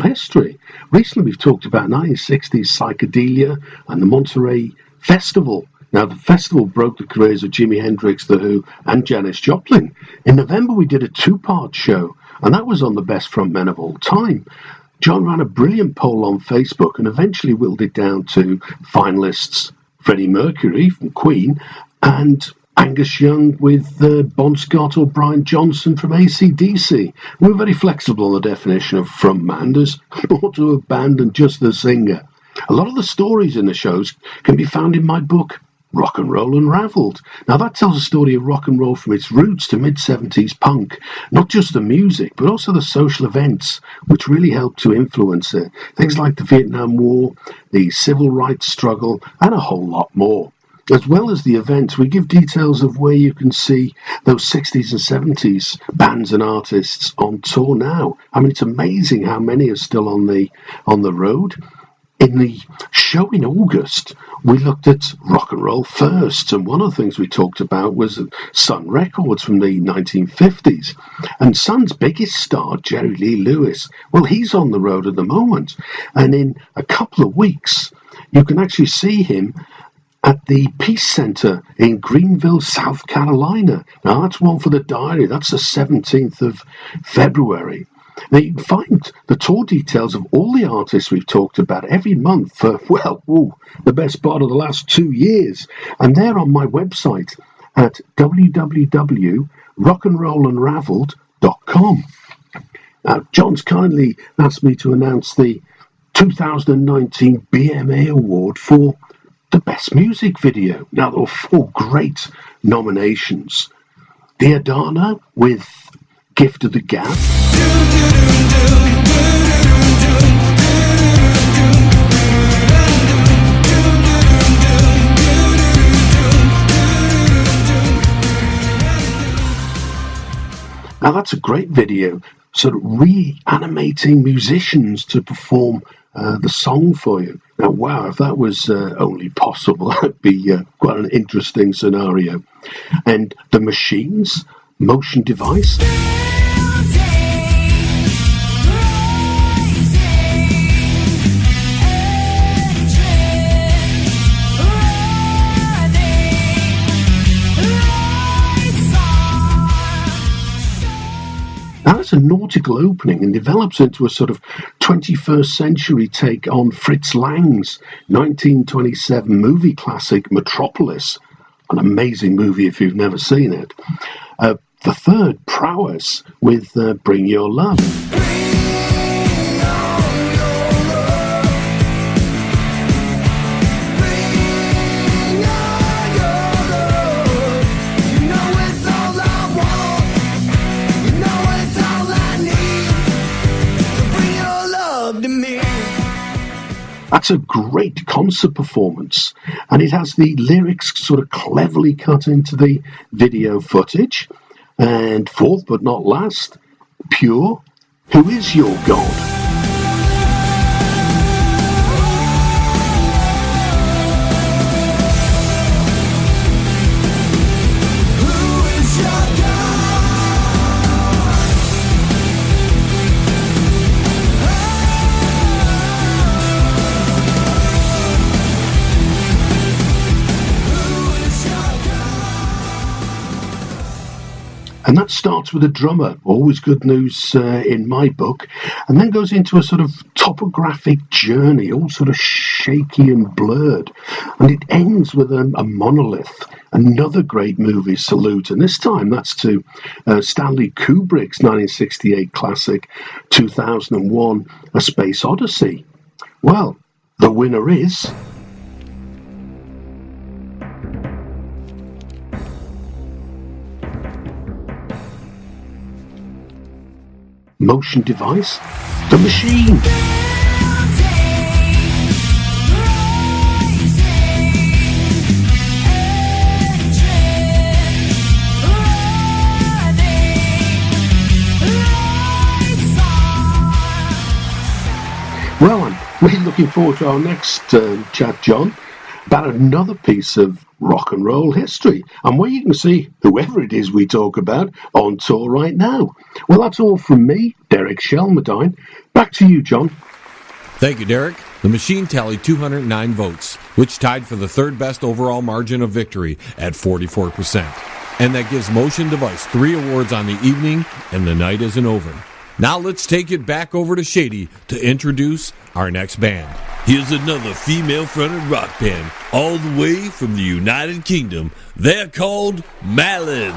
history. Recently we've talked about 1960s psychedelia and the Monterey Festival. Now, the festival broke the careers of Jimi Hendrix, The Who, and Janis Joplin. In November, we did a two-part show, and that was on the best frontmen of all time. John ran a brilliant poll on Facebook and eventually whittled it down to finalists Freddie Mercury from Queen and Angus Young with Bon Scott or Brian Johnson from AC/DC. We're very flexible on the definition of frontman. There's more to a band than just the singer. A lot of the stories in the shows can be found in my book, Rock and Roll Unravelled. Now that tells a story of rock and roll from its roots to mid-70s punk. Not just the music, but also the social events which really helped to influence it. Things like the Vietnam War, the civil rights struggle, and a whole lot more. As well as the events, we give details of where you can see those 60s and 70s bands and artists on tour now. I mean, it's amazing how many are still on the road. In the show in August, we looked at rock and roll first, and one of the things we talked about was Sun Records from the 1950s. And Sun's biggest star, Jerry Lee Lewis, well, he's on the road at the moment. And in a couple of weeks, you can actually see him at the Peace Center in Greenville, South Carolina. Now, that's one for the diary. That's the 17th of February. Now, you can find the tour details of all the artists we've talked about every month for, the best part of the last 2 years. And they're on my website at www.rockandrollunraveled.com. Now, John's kindly asked me to announce the 2019 BMA Award for the Best Music Video. Now, there were 4 great nominations. Diadana with Gift of the Gab. Now, that's a great video, sort of reanimating musicians to perform the song for you. Now, wow, if that was only possible, that'd be quite an interesting scenario. And The Machines, Motion Device. Now, it's a nautical opening and develops into a sort of 21st century take on Fritz Lang's 1927 movie classic Metropolis. An amazing movie if you've never seen it. The third, Prowess, with Bring Your Love. That's a great concert performance, and it has the lyrics sort of cleverly cut into the video footage. And fourth but not last, Pure, Who Is Your God? And that starts with a drummer, always good news in my book, and then goes into a sort of topographic journey, all sort of shaky and blurred. And it ends with a monolith, another great movie salute, and this time that's to Stanley Kubrick's 1968 classic 2001, A Space Odyssey. Well, the winner is... Motion Device, The Machine. Well, I'm really looking forward to our next chat, John, about another piece of rock and roll history, and where you can see whoever it is we talk about on tour right now. Well, that's all from me, Derek Shelmadine. Back to you, John. Thank you, Derek. The machine tallied 209 votes, which tied for the third best overall margin of victory at 44%. And that gives Motion Device 3 awards on the evening, and the night isn't over. Now let's take it back over to Shady to introduce our next band. Here's another female-fronted rock band, all the way from the United Kingdom. They're called Malin.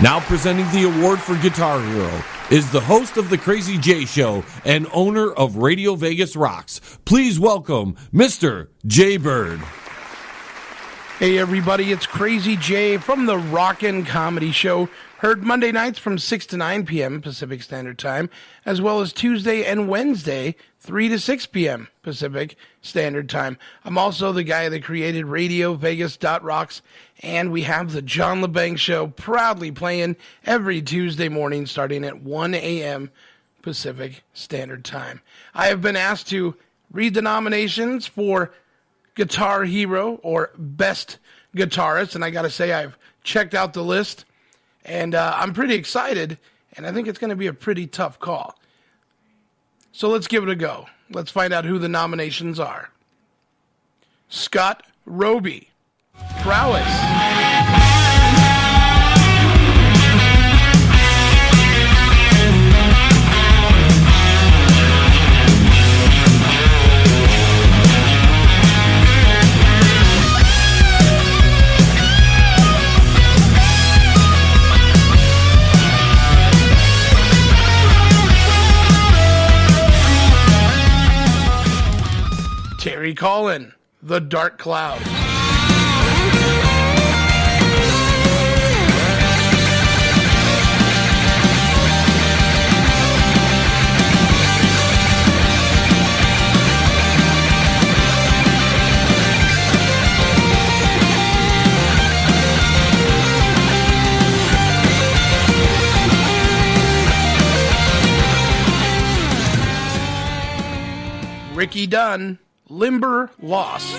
Now presenting the award for Guitar Hero is the host of The Crazy J Show and owner of Radio Vegas Rocks. Please welcome Mr. Jay Bird. Hey everybody, it's Crazy Jay from the Rockin' Comedy Show. Heard Monday nights from 6 to 9 p.m. Pacific Standard Time, as well as Tuesday and Wednesday, 3 to 6 p.m. Pacific Standard Time. I'm also the guy that created Radio Vegas.rocks, and we have the John LeBang Show proudly playing every Tuesday morning starting at 1 a.m. Pacific Standard Time. I have been asked to read the nominations for Guitar Hero or Best Guitarist, and I got to say I've checked out the list, And I'm pretty excited, and I think it's going to be a pretty tough call. So let's give it a go. Let's find out who the nominations are. Scott Roby, Prowess. Terry Collin, The Dark Clouds. Ricky Dunn, Limber Lost.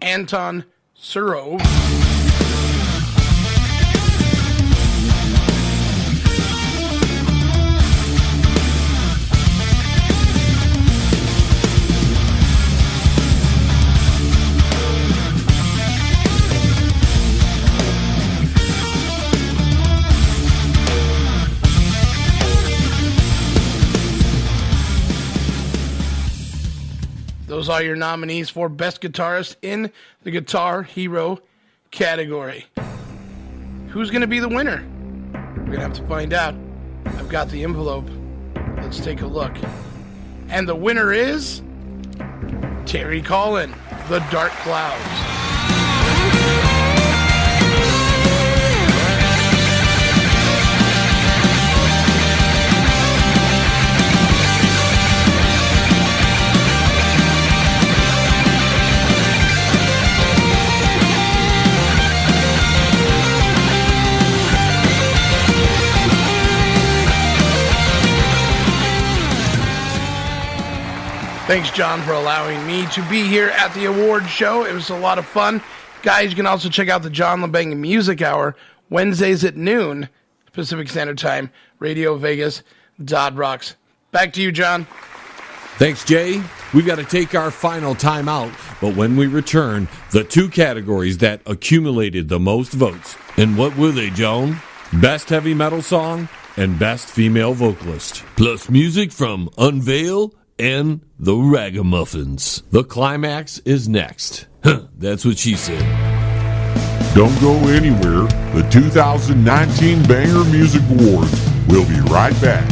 Anton Surov. Those are your nominees for Best Guitarist in the Guitar Hero category. Who's going to be the winner? We're going to have to find out. I've got the envelope. Let's take a look. And the winner is Terry Collin, The Dark Clouds. Thanks, John, for allowing me to be here at the award show. It was a lot of fun. Guys, you can also check out the John LeBang Music Hour, Wednesdays at noon, Pacific Standard Time, RadioVegas.rocks. Back to you, John. Thanks, Jay. We've got to take our final time out, but when we return, the two categories that accumulated the most votes. And what were they, Joan? Best Heavy Metal Song and Best Female Vocalist. Plus music from Unveil and the Ragamuffins. The climax is next. That's what she said. Don't go anywhere. The 2019 Banger Music Awards will be right back.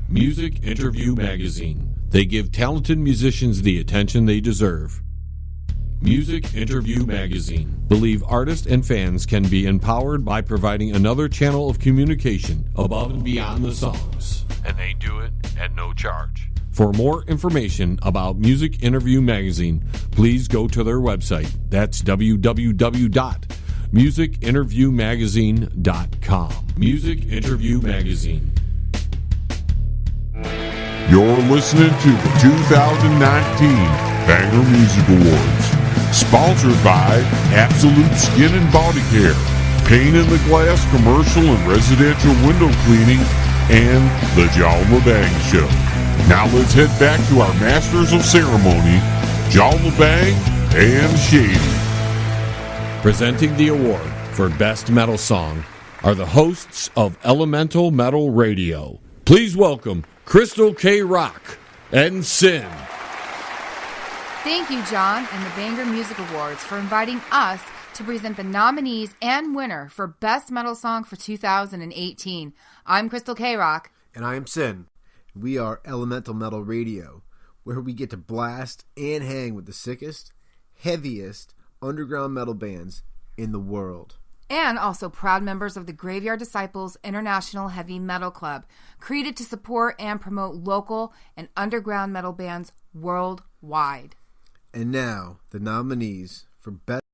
Music Interview Magazine. They give talented musicians the attention they deserve. Music Interview Magazine. Believe artists and fans can be empowered by providing another channel of communication above and beyond the songs. And they do it at no charge. For more information about Music Interview Magazine, please go to their website. That's www.musicinterviewmagazine.com. Music Interview Magazine. You're listening to the 2019 Banger Music Awards. Sponsored by Absolute Skin and Body Care, Paint in the Glass Commercial and Residential Window Cleaning, and the John LeBang Show. Now let's head back to our Masters of Ceremony, John LeBang and Shady. Presenting the award for Best Metal Song are the hosts of Elemental Metal Radio. Please welcome Crystal K. Rock and Sin. Thank you, John, and the Banger Music Awards for inviting us to present the nominees and winner for Best Metal Song for 2018. I'm Crystal K. Rock. And I am Sin. We are Elemental Metal Radio, where we get to blast and hang with the sickest, heaviest underground metal bands in the world. And also proud members of the Graveyard Disciples International Heavy Metal Club, created to support and promote local and underground metal bands worldwide. And now, the nominees for Best